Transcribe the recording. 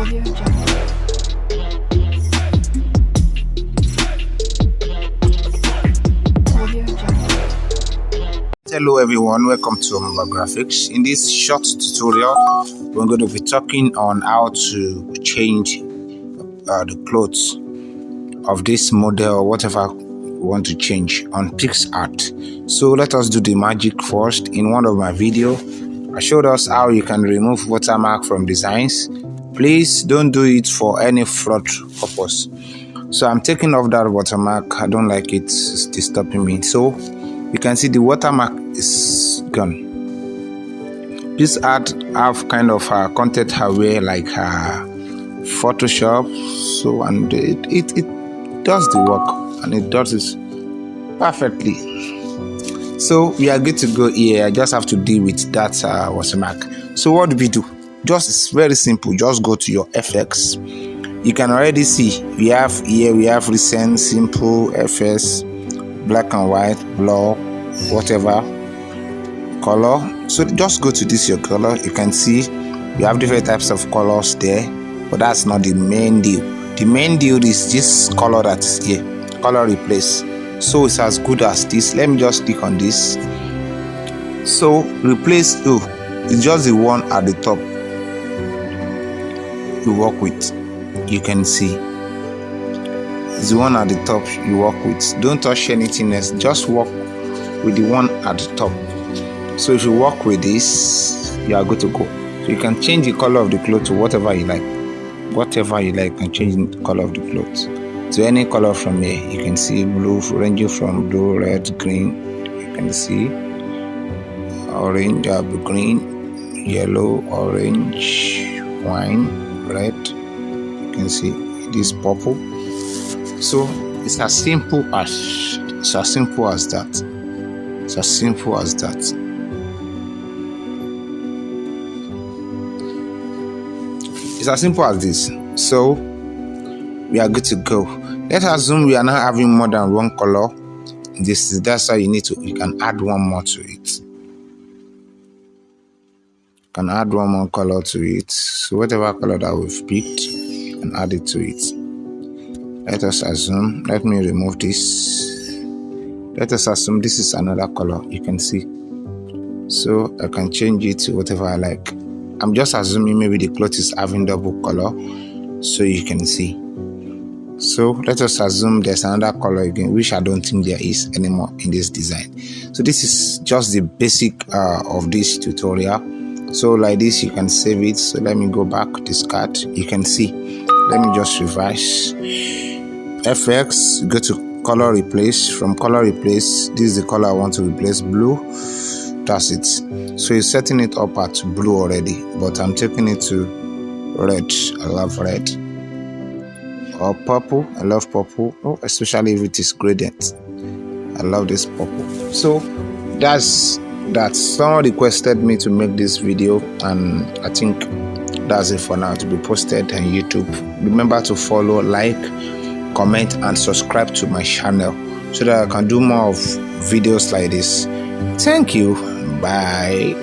Hello everyone, welcome to Omega Graphics. In this short tutorial, we're going to be talking on how to change the clothes of this model or whatever we want to change on Picsart. So let us do the magic first. In one of my videos, I showed us how you can remove watermark from designs. Please don't do it for any fraud purpose. So I'm taking off that watermark. I don't like it, it's disturbing me. So you can see the watermark is gone. Picsart have kind of content aware like Photoshop, so and it does the work and it does it perfectly. So we are good to go here. I just have to deal with that watermark. So what do we do? It's very simple. Just go to your FX. You can already see we have recent, simple, FS, black and white, blur, whatever color. So just go to this your color. You can see we have different types of colors there, but that's not the main deal. The main deal is this color that is here, color replace. So it's as good as this. Let me just click on this. So replace it's just the one at the top you work with. You can see it's the one at the top you work with. Don't touch anything else, just work with the one at the top. So if you work with this, you are good to go. So you can change the color of the clothes to whatever you like. Whatever you like, and change the color of the clothes to any color from here. You can see blue, ranging from blue, red, green. You can see orange, green, yellow, orange, wine, red. You can see this purple. So it's as simple as that. It's as simple as that. It's as simple as this. So we are good to go. Let's assume we are not having more than one color. That's why you can add one more to it. You can add one more color to it. So whatever color that we've picked, and add it to it. Let us assume, let me remove this. Let us assume this is another color. You can see. So I can change it to whatever I like. I'm just assuming maybe the cloth is having double color, so you can see. So let us assume there's another color again, which I don't think there is anymore in this design. So this is just the basic of this tutorial. So like this, you can save it. So let me go back, discard. You can see. Let me just revise. FX, go to color replace. From color replace, this is the color I want to replace, blue. That's it. So you're setting it up at blue already, but I'm taking it to red. I love red. Or purple. I love purple. Oh, especially if it is gradient. I love this purple. So that's someone requested me to make this video, and I think that's it for now, to be posted on YouTube. Remember to follow, like, comment and subscribe to my channel so that I can do more of videos like this. Thank you. Bye.